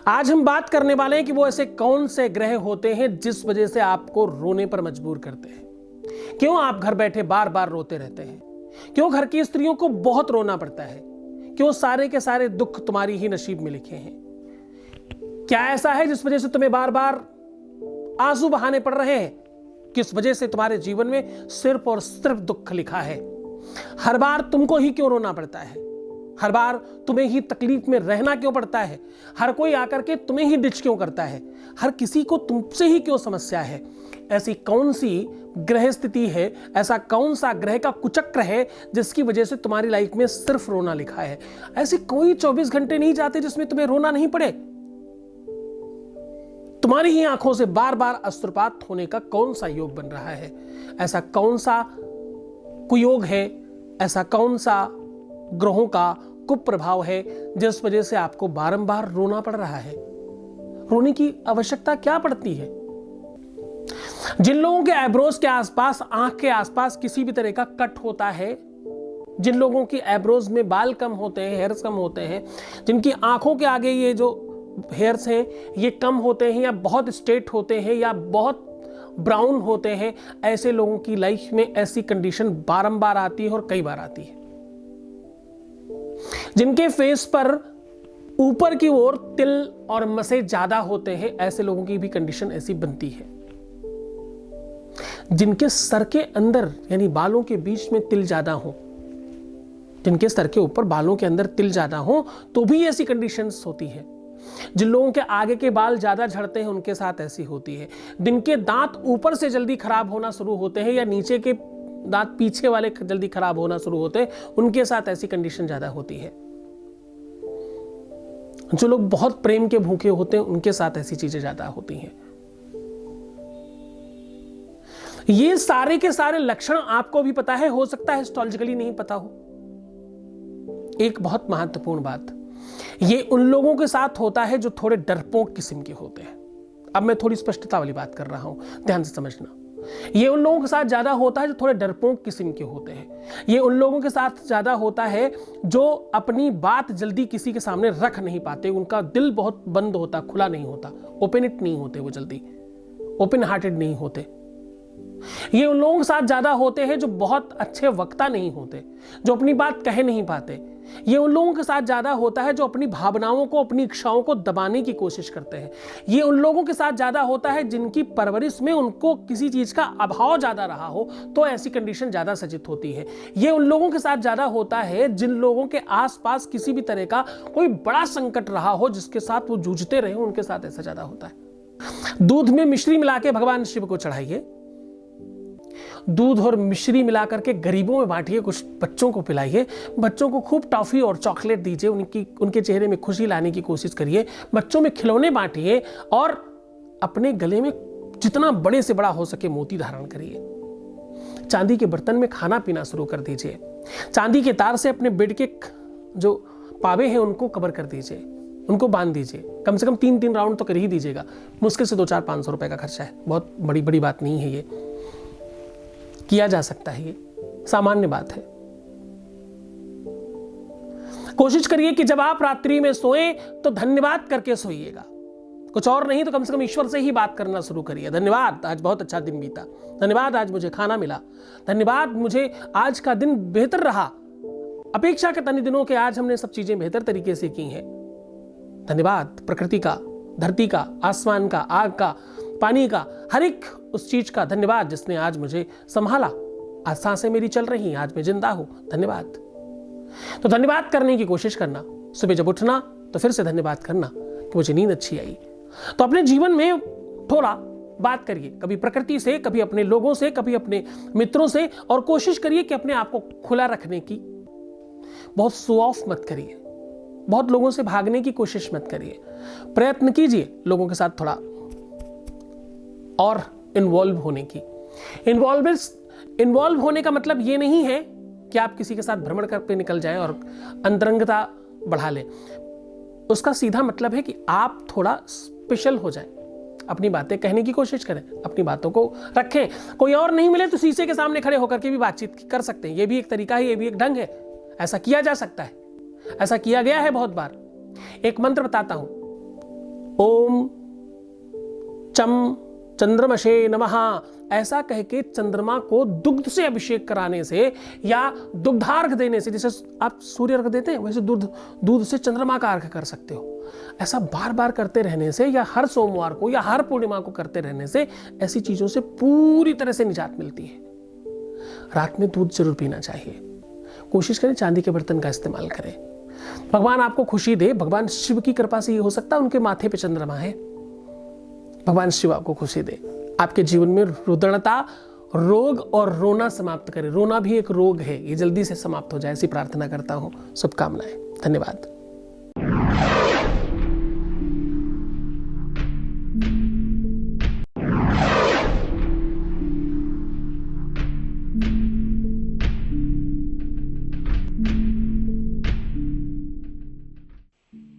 आज हम बात करने वाले हैं कि वो ऐसे कौन से ग्रह होते हैं जिस वजह से आपको रोने पर मजबूर करते हैं। क्यों आप घर बैठे बार बार रोते रहते हैं? क्यों घर की स्त्रियों को बहुत रोना पड़ता है? क्यों सारे के सारे दुख तुम्हारी ही नसीब में लिखे हैं? क्या ऐसा है जिस वजह से तुम्हें बार बार आंसू बहाने पड़ रहे हैं? किस वजह से तुम्हारे जीवन में सिर्फ और सिर्फ दुख लिखा है? हर बार तुमको ही क्यों रोना पड़ता है? हर बार तुम्हें ही तकलीफ में रहना क्यों पड़ता है? हर कोई आकर के तुम्हें ही डिच क्यों करता है? हर किसी को तुमसे ही क्यों समस्या है? ऐसी कौन सी ग्रह स्थिति है, ऐसा कौन सा ग्रह का कुचक्र है जिसकी वजह से तुम्हारी लाइफ में सिर्फ रोना लिखा है? ऐसे कोई 24 घंटे नहीं जाते जिसमें तुम्हें रोना नहीं पड़े। तुम्हारी ही आंखों से बार बार अश्रुपात होने का कौन सा योग बन रहा है? ऐसा कौन सा कुयोग है, ऐसा कौन सा ग्रहों का कुप्रभाव है जिस वजह से आपको बारंबार रोना पड़ रहा है? रोने की आवश्यकता क्या पड़ती है? जिन लोगों के आईब्रोज के आसपास, आंख के आसपास किसी भी तरह का कट होता है, जिन लोगों की आईब्रोज में बाल कम होते हैं, हेयर्स कम होते हैं, जिनकी आंखों के आगे ये जो हेयर्स हैं ये कम होते हैं या बहुत स्ट्रेट होते हैं या बहुत ब्राउन होते हैं, ऐसे लोगों की लाइफ में ऐसी कंडीशन बारंबार आती है और कई बार आती है। जिनके फेस पर ऊपर की ओर तिल और मसे ज्यादा होते हैं, ऐसे लोगों की भी कंडीशन ऐसी बनती है। जिनके सर के अंदर यानी बालों के बीच में तिल ज्यादा हो, जिनके सर के ऊपर बालों के अंदर तिल ज्यादा हो तो भी ऐसी कंडीशंस होती है। जिन लोगों के आगे के बाल ज्यादा झड़ते हैं उनके साथ ऐसी होती है। जिनके दांत ऊपर से जल्दी खराब होना शुरू होते हैं या नीचे के दांत पीछे वाले जल्दी खराब होना शुरू होते हैं, उनके साथ ऐसी कंडीशन ज्यादा होती है। जो लोग बहुत प्रेम के भूखे होते हैं उनके साथ ऐसी चीजें ज्यादा होती हैं। ये सारे के सारे लक्षण आपको भी पता है, हो सकता है हिस्टोलॉजिकली नहीं पता हो। एक बहुत महत्वपूर्ण बात, ये उन लोगों के साथ होता है जो थोड़े डरपोक किस्म के होते हैं। अब मैं थोड़ी स्पष्टता वाली बात कर रहा हूं, ध्यान से समझना। ये उन लोगों के साथ ज्यादा होता है जो थोड़े डरपोक किस्म के होते हैं। ये उन लोगों के साथ ज्यादा होता है जो अपनी बात जल्दी किसी के सामने रख नहीं पाते। उनका दिल बहुत बंद होता, खुला नहीं होता, ओपन नहीं होते, वो जल्दी ओपन हार्टेड नहीं होते। ये उन लोगों के साथ ज्यादा होते हैं जो बहुत अच्छे वक्ता नहीं होते, जो अपनी बात कह नहीं पाते। ये उन लोगों के साथ ज्यादा होता है जो अपनी भावनाओं को, अपनी इच्छाओं को दबाने की कोशिश करते हैं। ये उन लोगों के साथ ज्यादा होता है जिनकी परवरिश में उनको किसी चीज का अभाव ज्यादा रहा हो तो ऐसी कंडीशन ज्यादा सचित होती है। ये उन लोगों के साथ ज्यादा होता है जिन लोगों के आसपास किसी भी तरह का कोई बड़ा संकट रहा हो जिसके साथ वो जूझते रहे, उनके साथ ऐसा ज्यादा होता है। दूध में मिश्री मिला के भगवान शिव को चढ़ाइए, दूध और मिश्री मिलाकर के गरीबों में बांटिए, कुछ बच्चों को पिलाइए, बच्चों को खूब टॉफी और चॉकलेट दीजिए, उनके चेहरे में खुशी लाने की कोशिश करिए, बच्चों में खिलौने बांटिए और अपने गले में जितना बड़े से बड़ा हो सके मोती धारण करिए। चांदी के बर्तन में खाना पीना शुरू कर दीजिए। चांदी के तार से अपने बेड के जो पावे हैं उनको कवर कर दीजिए, उनको बांध दीजिए। कम से कम 3-3 राउंड तो कर ही दीजिएगा। मुश्किल से 200-500 रुपए का खर्चा है, बहुत बड़ी बात नहीं है, ये किया जा सकता है, ये सामान्य बात है। कोशिश करिए कि जब आप रात्रि में सोएं तो धन्यवाद करके सोइएगा। कुछ और नहीं तो कम से कम ईश्वर से ही बात करना शुरू करिए। धन्यवाद, आज बहुत अच्छा दिन बीता। धन्यवाद, आज मुझे खाना मिला। धन्यवाद, मुझे आज का दिन बेहतर रहा। अपेक्षा के अन्य दिनों के आज हमने सब चीजें बेहतर तरीके से की हैं। धन्यवाद प्रकृति का, धरती का, आसमान का, आग का, पानी का, हर एक उस चीज का धन्यवाद जिसने आज मुझे संभाला। आज सांसें मेरी चल रही हैं, आज मैं जिंदा हूं। धन्यवाद। तो धन्यवाद करने की कोशिश करना। सुबह जब उठना तो फिर से धन्यवाद करना कि मुझे नींद अच्छी आई। तो अपने जीवन में थोड़ा बात करिए, कभी प्रकृति से, कभी अपने लोगों से, कभी अपने मित्रों से, और कोशिश करिए कि अपने आप को खुला रखने की। बहुत शो ऑफ मत करिए, बहुत लोगों से भागने की कोशिश मत करिए। प्रयत्न कीजिए लोगों के साथ थोड़ा और इन्वॉल्व होने की। इन्वॉल्व होने का मतलब ये नहीं है कि आप किसी के साथ भ्रमण करके निकल जाएं और अंतरंगता बढ़ा लें। उसका सीधा मतलब है कि आप थोड़ा स्पेशल हो जाएं, अपनी बातें कहने की कोशिश करें, अपनी बातों को रखें। कोई और नहीं मिले तो शीशे के सामने खड़े होकर के भी बातचीत कर सकते हैं। ये भी एक तरीका है, ये भी एक ढंग है, ऐसा किया जा सकता है, ऐसा किया गया है बहुत बार। एक मंत्र बताता हूं, ओम चम चंद्रमशे नमः ऐसा कह के चंद्रमा को दुग्ध से अभिषेक कराने से या दुग्धार्घ देने से, जैसे आप सूर्य अर्घ देते हैं वैसे दूध से चंद्रमा का अर्घ कर सकते हो। ऐसा बार बार करते रहने से या हर सोमवार को या हर पूर्णिमा को करते रहने से ऐसी चीजों से पूरी तरह से निजात मिलती है। रात में दूध जरूर पीना चाहिए। कोशिश करें चांदी के बर्तन का इस्तेमाल करें। भगवान आपको खुशी दे। भगवान शिव की कृपा से ये हो सकता है, उनके माथे पे चंद्रमा है। भगवान शिव आपको खुशी दे, आपके जीवन में रुदणता, रोग और रोना समाप्त करे। रोना भी एक रोग है, ये जल्दी से समाप्त हो जाए ऐसी प्रार्थना करता हूं। शुभकामनाएं। धन्यवाद।